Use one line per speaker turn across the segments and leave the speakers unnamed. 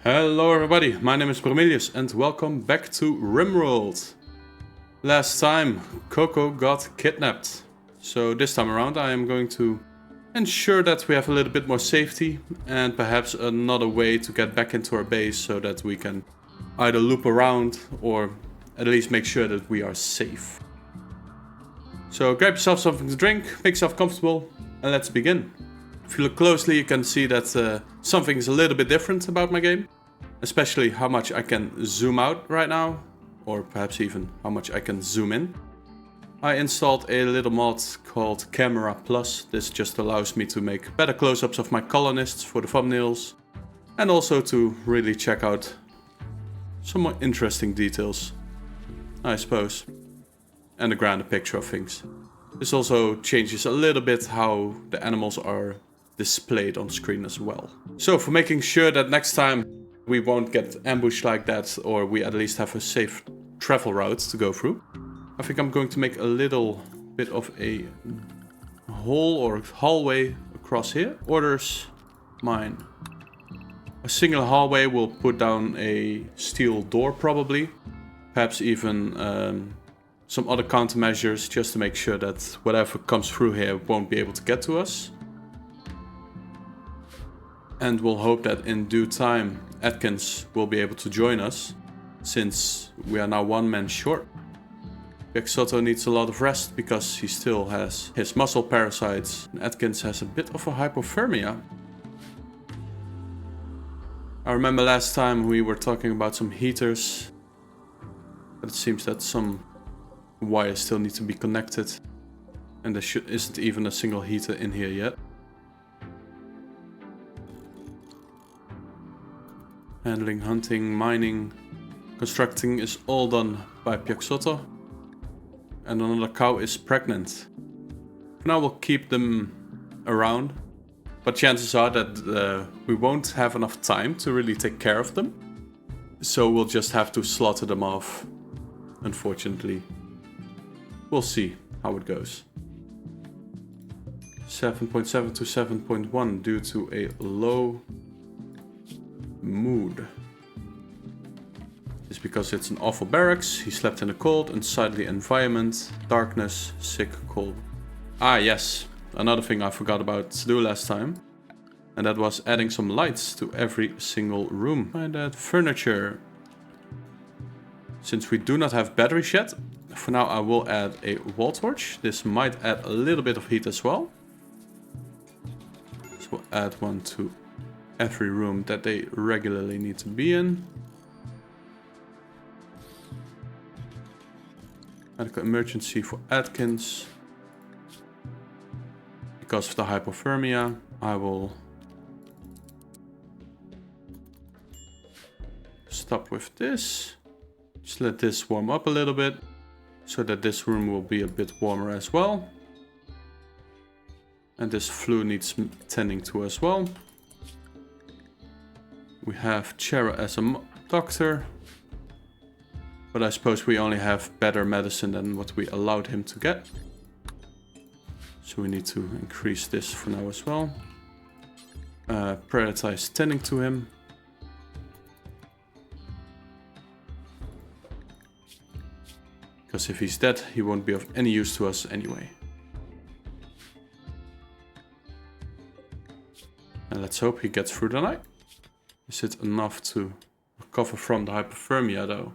Hello everybody, my name is Bromelius and welcome back to Rimworld. Last time Coco got kidnapped, so this time around I am going to ensure that we have a little bit more safety and perhaps another way to get back into our base so that we can either loop around or at least make sure that we are safe. So grab yourself something to drink, make yourself comfortable and let's begin. If you look closely you can see that something is a little bit different about my game. Especially how much I can zoom out right now, or perhaps even how much I can zoom in. I installed a little mod called Camera Plus. This just allows me to make better close-ups of my colonists for the thumbnails. And also to really check out some more interesting details, I suppose. And a grander picture of things. This also changes a little bit how the animals are displayed on screen as well. So for making sure that next time we won't get ambushed like that, or we at least have a safe travel route to go through, I think I'm going to make a little bit of a hole or hallway across here. Orders, mine. A single hallway will put down a steel door probably. Perhaps even some other countermeasures just to make sure that whatever comes through here won't be able to get to us. And we'll hope that in due time Atkins will be able to join us, since we are now one man short. Pixotto needs a lot of rest because he still has his muscle parasites, and Atkins has a bit of a hypothermia. I remember last time we were talking about some heaters, but it seems that some wires still need to be connected, and there isn't even a single heater in here yet. Handling, hunting, mining, constructing is all done by Pixotto. And another cow is pregnant. For now we'll keep them around, but chances are that we won't have enough time to really take care of them. So we'll just have to slaughter them off, unfortunately. We'll see how it goes. 7.7 to 7.1 due to a low mood. It's because it's an awful barracks, he slept in the cold, unsightly environment, darkness, sick, cold. Ah yes, another thing I forgot about to do last time. And that was adding some lights to every single room. Find that furniture. Since we do not have batteries yet, for now I will add a wall torch. This might add a little bit of heat as well. So we'll add one to every room that they regularly need to be in. Medical emergency for Atkins. Because of the hypothermia, I will stop with this. Just let this warm up a little bit, so that this room will be a bit warmer as well. And this flue needs tending to as well. We have Chera as a doctor, but I suppose we only have better medicine than what we allowed him to get. So we need to increase this for now as well. Prioritize tending to him. Because if he's dead, he won't be of any use to us anyway. And let's hope he gets through the night. Is it enough to recover from the hypothermia though?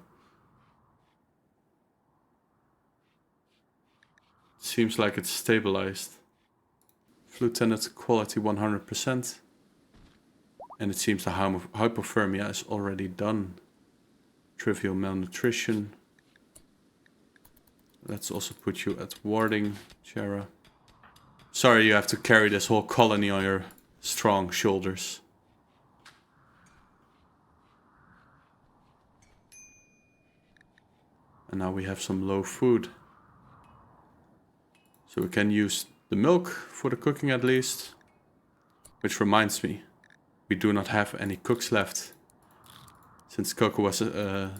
Seems like it's stabilized. Flu tended quality 100%. And it seems the hypothermia is already done. Trivial malnutrition. Let's also put you at warding, Chera. Sorry you have to carry this whole colony on your strong shoulders. And now we have some low food. So we can use the milk for the cooking at least. Which reminds me, we do not have any cooks left. Since Coco was the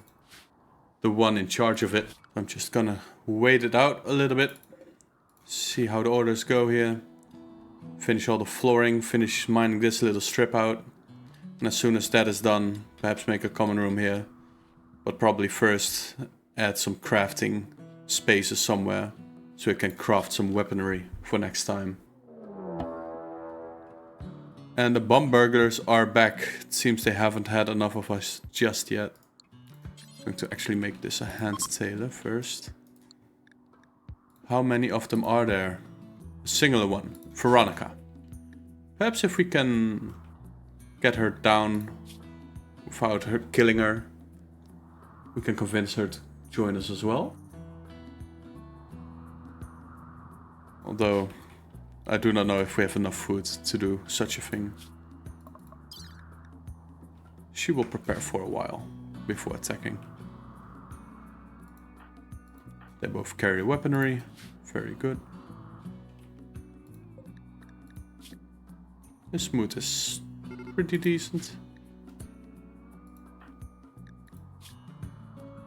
one in charge of it. I'm just gonna wait it out a little bit. See how the orders go here. Finish all the flooring, finish mining this little strip out. And as soon as that is done, perhaps make a common room here. But probably first add some crafting spaces somewhere, so we can craft some weaponry for next time. And the bomb burglars are back. It seems they haven't had enough of us just yet. I'm going to actually make this a hand tailor first. How many of them are there? A singular one, Veronica. Perhaps if we can get her down without her killing her, we can convince her to join us as well. Although I do not know if we have enough food to do such a thing. She will prepare for a while before attacking. They both carry weaponry. Very good. This mood is pretty decent.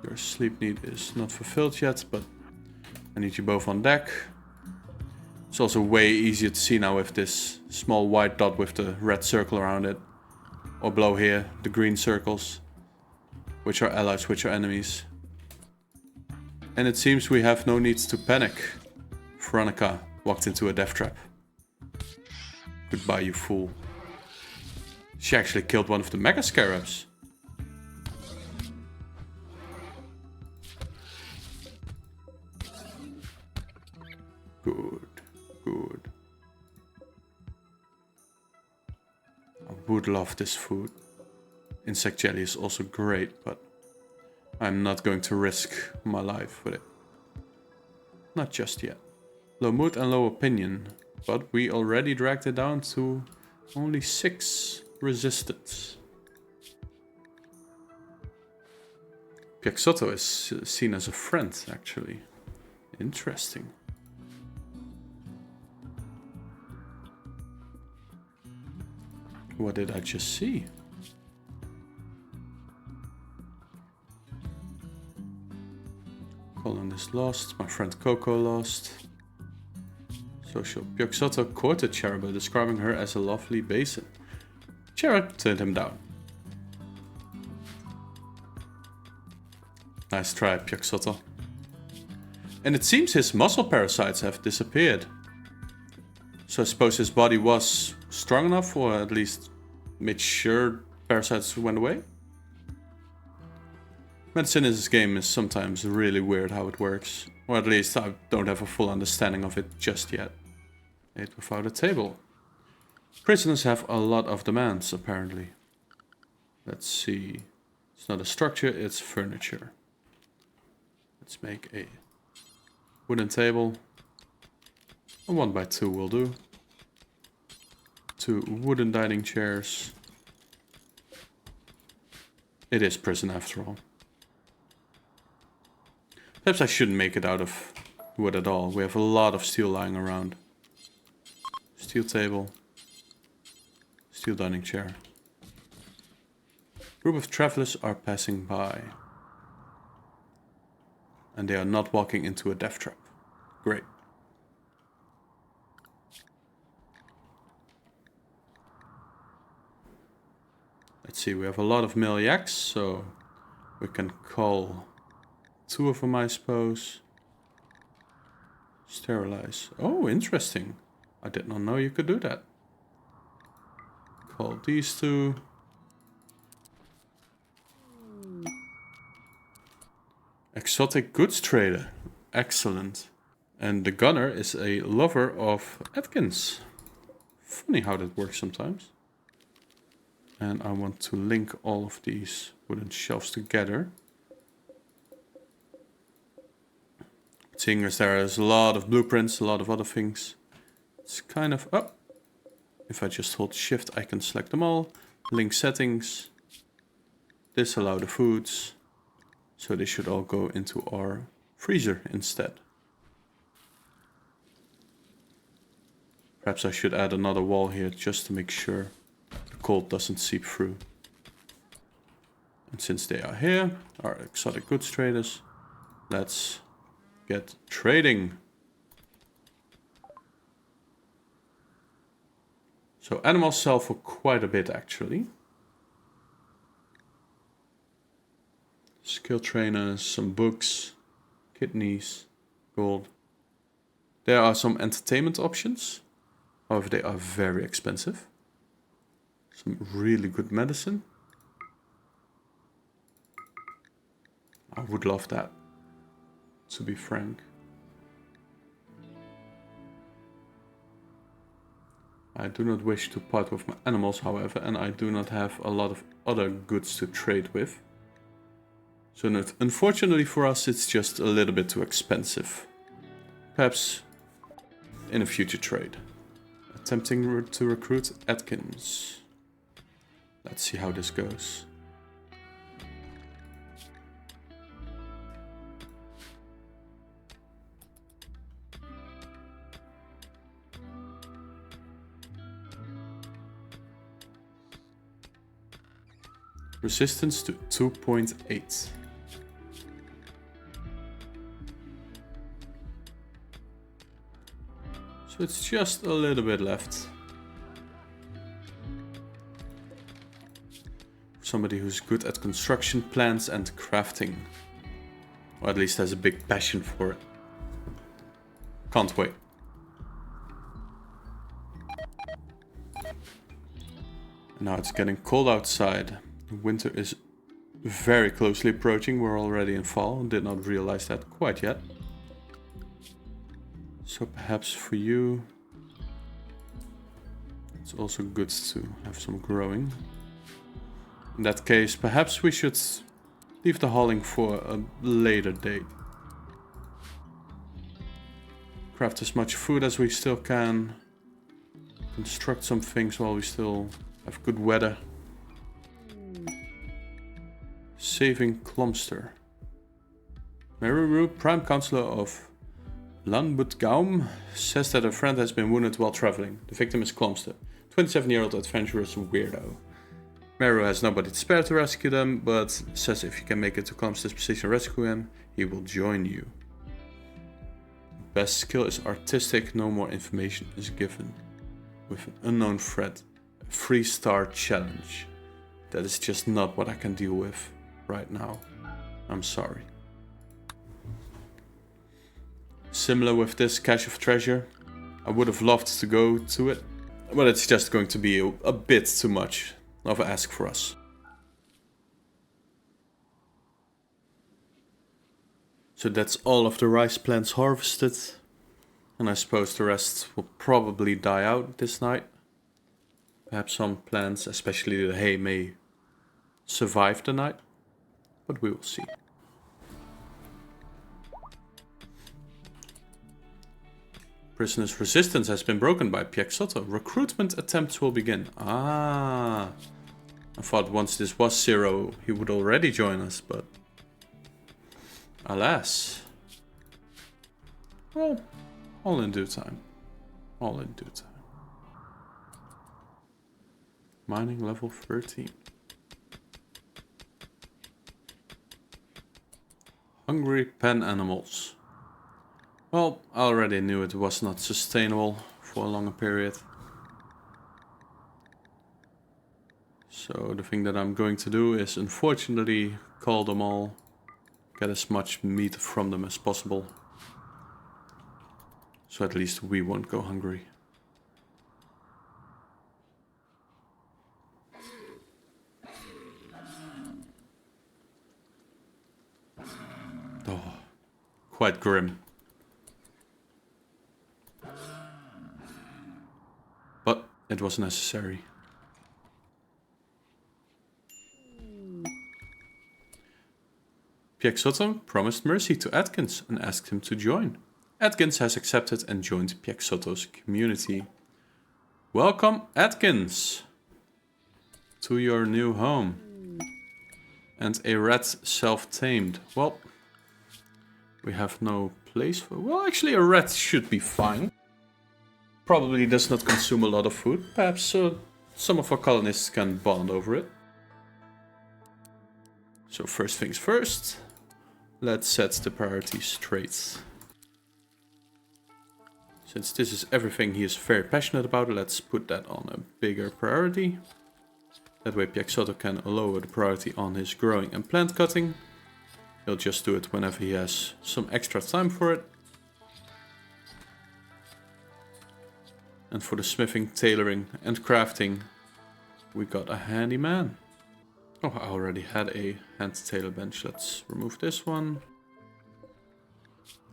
Your sleep need is not fulfilled yet, but I need you both on deck. It's also way easier to see now with this small white dot with the red circle around it. Or below here, the green circles. Which are allies, which are enemies. And it seems we have no need to panic. Veronica walked into a death trap. Goodbye, you fool. She actually killed one of the mega scarabs. Good. Good. I would love this food. Insect jelly is also great, but I'm not going to risk my life with it. Not just yet. Low mood and low opinion, but we already dragged it down to only 6 resistance. Piaxotto is seen as a friend, actually. Interesting. What did I just see? Colin is lost. My friend Coco lost. Social. Piaxotto courted Cherub, describing her as a lovely basin. Cherub turned him down. Nice try, Piaxotto. And it seems his muscle parasites have disappeared. So I suppose his body was strong enough, or at least made sure parasites went away? Medicine in this game is sometimes really weird how it works. Or at least I don't have a full understanding of it just yet. Ate without a table. Prisoners have a lot of demands, apparently. Let's see. It's not a structure, it's furniture. Let's make a wooden table. A 1x2 will do. 2 wooden dining chairs. It is prison after all. Perhaps I shouldn't make it out of wood at all. We have a lot of steel lying around. Steel table. Steel dining chair. Group of travelers are passing by. And they are not walking into a death trap. Great. Let's see, we have a lot of male yaks, so we can call 2 of them, I suppose. Sterilize. Oh, interesting. I did not know you could do that. Call these 2. Exotic goods trader. Excellent. And the gunner is a lover of Atkins. Funny how that works sometimes. And I want to link all of these wooden shelves together. Seeing as there is a lot of blueprints, a lot of other things. It's kind of up. If I just hold shift, I can select them all. Link settings. Disallow the foods. So they should all go into our freezer instead. Perhaps I should add another wall here just to make sure the cold doesn't seep through. And since they are here, our exotic goods traders, let's get trading. So animals sell for quite a bit actually. skill trainers, some books, kidneys, gold. There are some entertainment options. However, they are very expensive. Some really good medicine. I would love that, to be frank. I do not wish to part with my animals, however, and I do not have a lot of other goods to trade with. So unfortunately for us, it's just a little bit too expensive. Perhaps in a future trade. Attempting to recruit Atkins. Let's see how this goes. Resistance to 2.8. So it's just a little bit left. Somebody who's good at construction plans and crafting. Or at least has a big passion for it. Can't wait. Now it's getting cold outside. Winter is very closely approaching. We're already in fall. Did not realize that quite yet. So perhaps for you, it's also good to have some growing. In that case, perhaps we should leave the hauling for a later date. Craft as much food as we still can. Construct some things while we still have good weather. Saving Clomster. Meru, Prime Counselor of Lanbutgaum, says that a friend has been wounded while traveling. The victim is Clomster, 27-year-old adventurous weirdo. Meru has nobody to spare to rescue them, but says if you can make it to Clomster's position and rescue him, he will join you. Best skill is artistic, no more information is given. With an unknown threat, a 3-star challenge. That is just not what I can deal with right now. I'm sorry. Similar with this cache of treasure. I would have loved to go to it, but it's just going to be a bit too much of an ask for us. So that's all of the rice plants harvested. And I suppose the rest will probably die out this night. Perhaps some plants, especially the hay, may survive the night. But we will see. Prisoner's resistance has been broken by Piexotto. Recruitment attempts will begin. Ah. I thought once this was 0, he would already join us, but alas. Well, all in due time. All in due time. Mining level 13. Hungry pen animals. Well, I already knew it was not sustainable for a longer period. So the thing that I'm going to do is unfortunately call them all. Get as much meat from them as possible. So at least we won't go hungry. Oh, quite grim. But it was necessary. Piexotto promised mercy to Atkins and asked him to join. Atkins has accepted and joined Piexotto's community. Welcome, Atkins, to your new home. And a rat self-tamed. Well, we have no place for... Well, actually a rat should be fine. Probably does not consume a lot of food. Perhaps some of our colonists can bond over it. So first things first. Let's set the priorities straight. Since this is everything he is very passionate about, let's put that on a bigger priority. That way Piexotto can lower the priority on his growing and plant cutting. He'll just do it whenever he has some extra time for it. And for the smithing, tailoring and crafting, we got a handyman. Oh, I already had a hand tailor bench. Let's remove this one.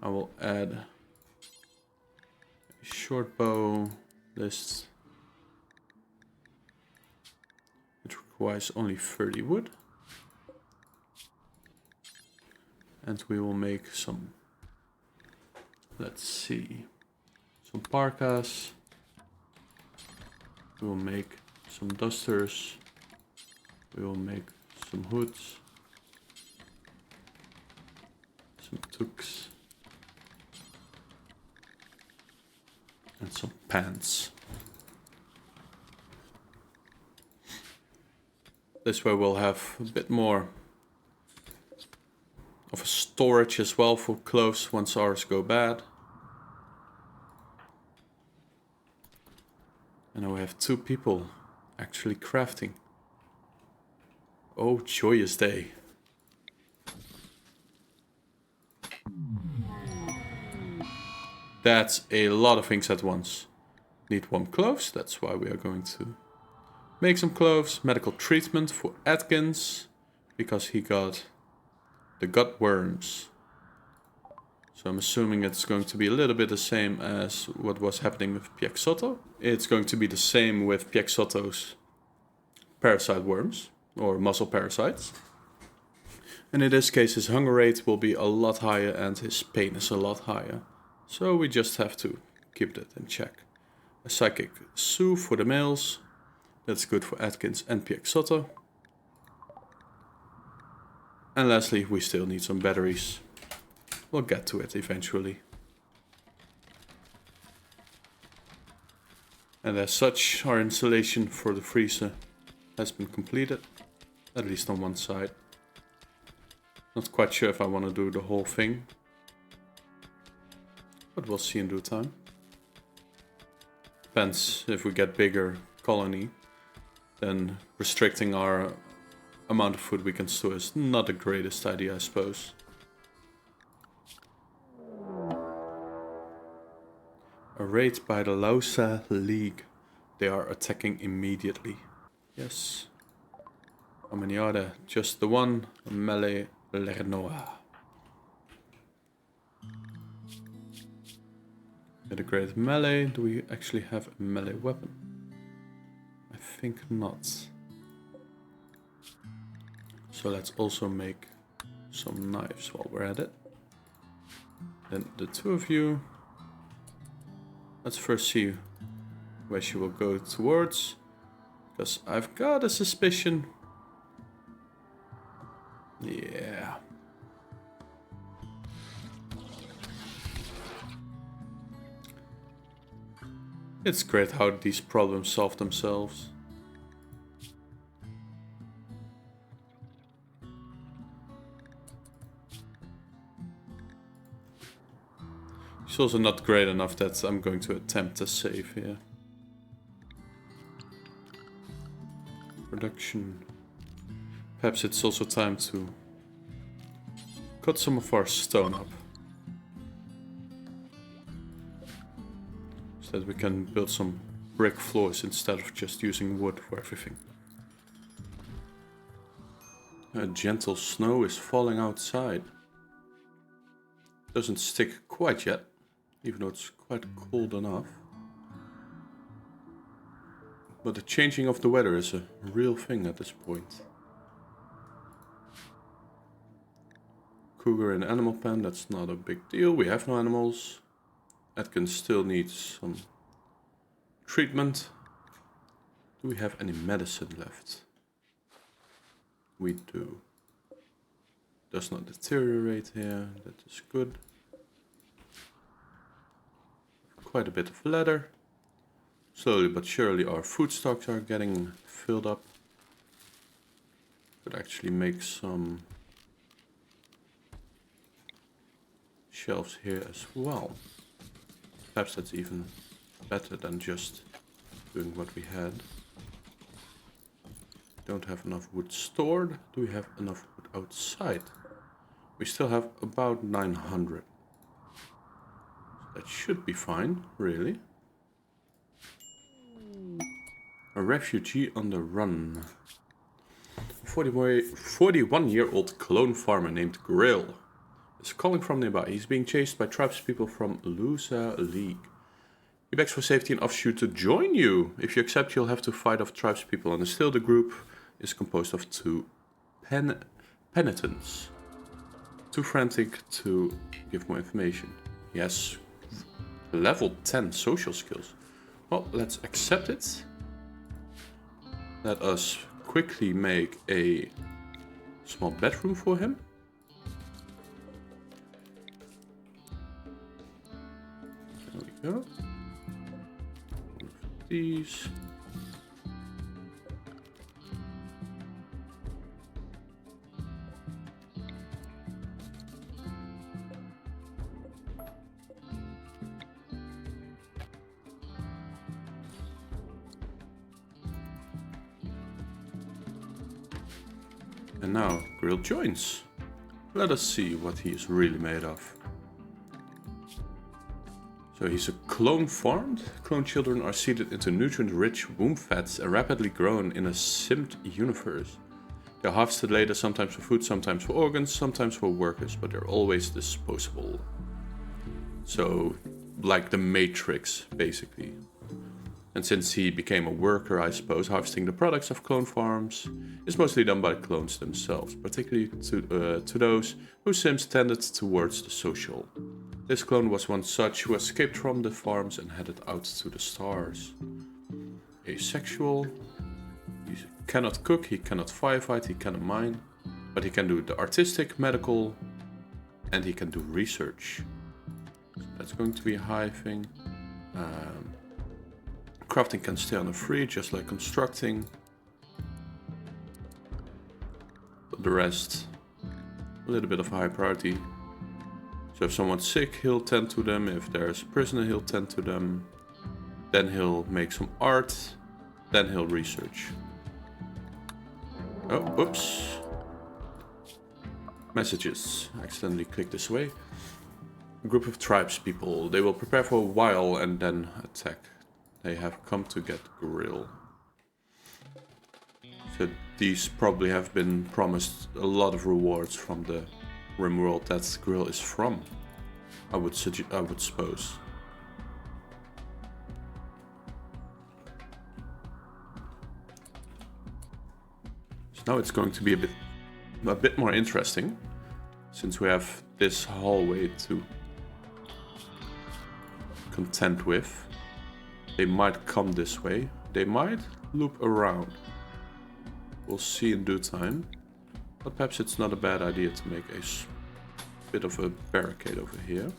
I will add a short bow list. It requires only 30 wood. And we will make some, let's see, some parkas. We will make some dusters. We will make some hoods. Some toques. And some pants. This way we'll have a bit more of a storage as well for clothes once ours go bad. And now we have 2 people actually crafting. Oh, joyous day. That's a lot of things at once. Need warm clothes, that's why we are going to make some clothes. Medical treatment for Atkins, because he got the gut worms. So I'm assuming it's going to be a little bit the same as what was happening with Piexotto. It's going to be the same with Piexotto's parasite worms, or muscle parasites. And in this case his hunger rate will be a lot higher and his pain is a lot higher. So we just have to keep that in check. A psychic Sue for the males. That's good for Atkins and Piexotto. And lastly, we still need some batteries. We'll get to it eventually. And as such, our installation for the freezer has been completed. At least on one side. Not quite sure if I want to do the whole thing. But we'll see in due time. Depends if we get bigger colony. Then restricting our amount of food we can store is not the greatest idea, I suppose. A raid by the Lausa League. They are attacking immediately. Yes. How many are there? Just the one. Melee Lernoa. Get a great melee. Do we actually have a melee weapon? I think not. So let's also make some knives while we're at it. Then the 2 of you. Let's first see where she will go towards. Because I've got a suspicion. Yeah. It's great how these problems solve themselves. It's also not great enough that I'm going to attempt a save here. Production. Perhaps it's also time to cut some of our stone up. So that we can build some brick floors instead of just using wood for everything. A gentle snow is falling outside. Doesn't stick quite yet, even though it's quite cold enough. But the changing of the weather is a real thing at this point. Cougar in animal pen, that's not a big deal. We have no animals. Atkins still needs some treatment. Do we have any medicine left? We do. Does not deteriorate here, that is good. Quite a bit of leather. Slowly but surely our food stocks are getting filled up. Could actually make some shelves here as well. Perhaps that's even better than just doing what we had. Don't have enough wood stored. Do we have enough wood outside? We still have about 900. That should be fine, really. A refugee on the run. 41-year-old clone farmer named Grill is calling from nearby. He's being chased by tribespeople from Lusa League. He begs for safety and offers you to join you. If you accept, you'll have to fight off tribespeople, and still the group is composed of 2 penitents. Too frantic to give more information. He has level 10 social skills. Well, let's accept it. Let us quickly make a small bedroom for him. There we go. One of these. And now Grill joins. Let us see what he is really made of. So he's a clone farmed. Clone children are seeded into nutrient-rich womb fats and rapidly grown in a simmed universe. They're harvested later, sometimes for food, sometimes for organs, sometimes for workers, but they're always disposable. So, like the Matrix, basically. And since he became a worker, I suppose, harvesting the products of clone farms is mostly done by clones themselves, particularly to those whose sims tended towards the social. This clone was one such who escaped from the farms and headed out to the stars. Asexual, he cannot cook, he cannot firefight, he cannot mine, but he can do the artistic, medical, and he can do research. So that's going to be a high thing. Crafting can stay on a free, just like constructing. But the rest, a little bit of a high priority. So if someone's sick, he'll tend to them. If there's a prisoner, he'll tend to them. Then he'll make some art. Then he'll research. Oh, oops. Messages. I accidentally clicked this way. A group of tribespeople. They will prepare for a while and then attack. They have come to get Grill. So these probably have been promised a lot of rewards from the Rimworld that Grill is from. I would suppose. So now it's going to be a bit more interesting, since we have this hallway to contend with. They might come this way. They might loop around. We'll see in due time. But perhaps it's not a bad idea to make a bit of a barricade over here.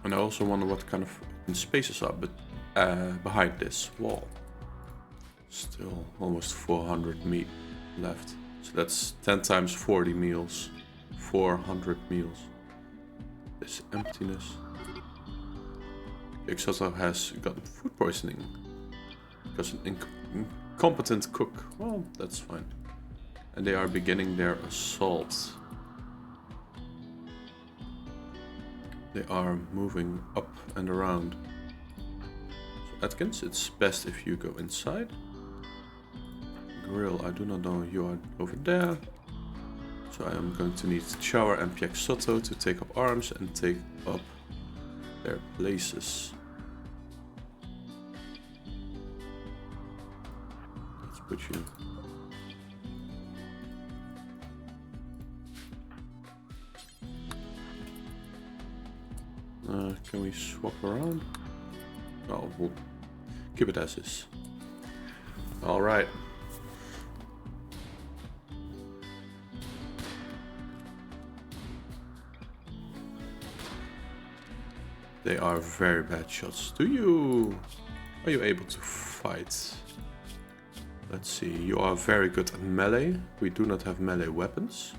And I also wonder what kind of spaces are behind this wall. Still almost 400 meat left. So that's 10 times 40 meals. 400 meals. This emptiness. Exoto has gotten food poisoning because an incompetent cook. Well, that's fine. And they are beginning their assault. They are moving up and around. So Atkins, it's best if you go inside. Grill, I do not know, you are over there. So I am going to need Shower and Piexoto to take up arms and take up their places. Let's put you. Can we swap around? Oh, we'll keep it as is. All right. They are very bad shots. Are you able to fight? Let's see. You are very good at melee. We do not have melee weapons.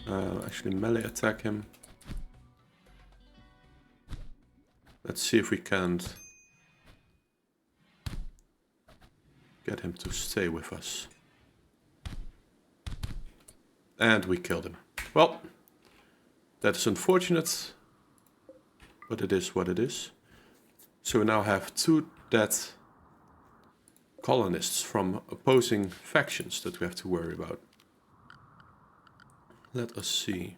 Actually melee attack him. Let's see if we can't get him to stay with us. And we killed him. Well, that is unfortunate, but it is what it is. So we now have 2 dead colonists from opposing factions that we have to worry about. Let us see.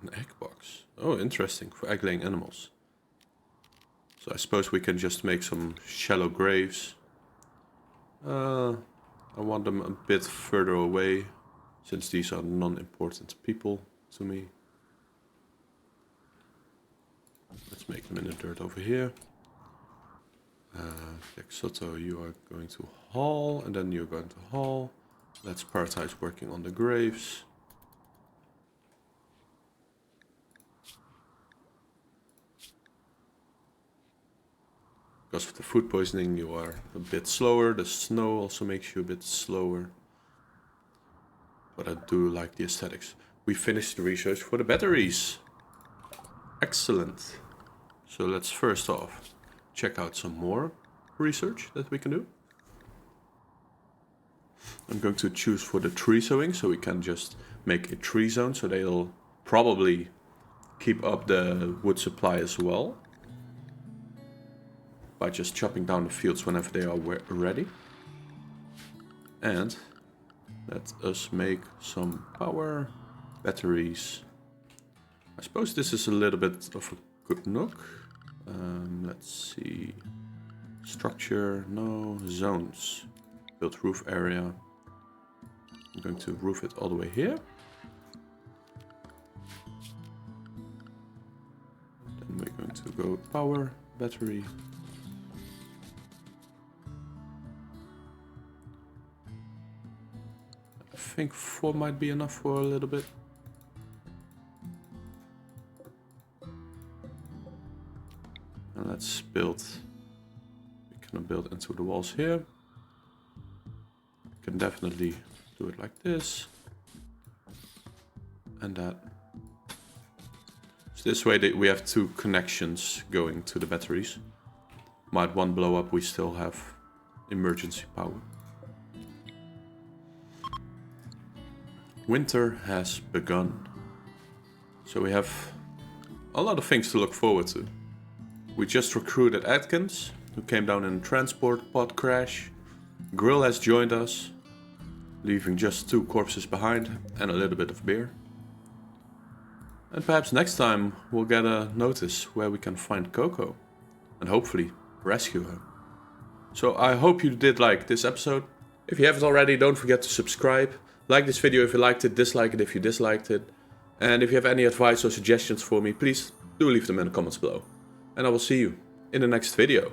An egg box. Oh, interesting, for egg-laying animals. So I suppose we can just make some shallow graves. I want them a bit further away, since these are non-important people to me. Let's make them in the dirt over here. Soto, you are going to haul, and then you're going to haul. Let's prioritize working on the graves. Because of the food poisoning, you are a bit slower. The snow also makes you a bit slower. But I do like the aesthetics. We finished the research for the batteries. Excellent. So let's first off check out some more research that we can do. I'm going to choose for the tree sowing, so we can just make a tree zone, so they'll probably keep up the wood supply as well, by just chopping down the fields whenever they are ready. And let us make some power batteries. I suppose this is a little bit of a good nook. Let's see. Structure, no. Zones. Build roof area. I'm going to roof it all the way here. Then we're going to go power battery. I think 4 might be enough for a little bit. And let's build. We can build into the walls here. We can definitely do it like this. And that. So this way we have 2 connections going to the batteries. Might one blow up, we still have emergency power. Winter has begun. So we have a lot of things to look forward to. We just recruited Atkins, who came down in a transport pod crash. Grill has joined us, leaving just 2 corpses behind and a little bit of beer. And perhaps next time we'll get a notice where we can find Coco and hopefully rescue her. So I hope you did like this episode. If you haven't already, don't forget to subscribe. Like this video if you liked it, dislike it if you disliked it. And if you have any advice or suggestions for me, please do leave them in the comments below. And I will see you in the next video.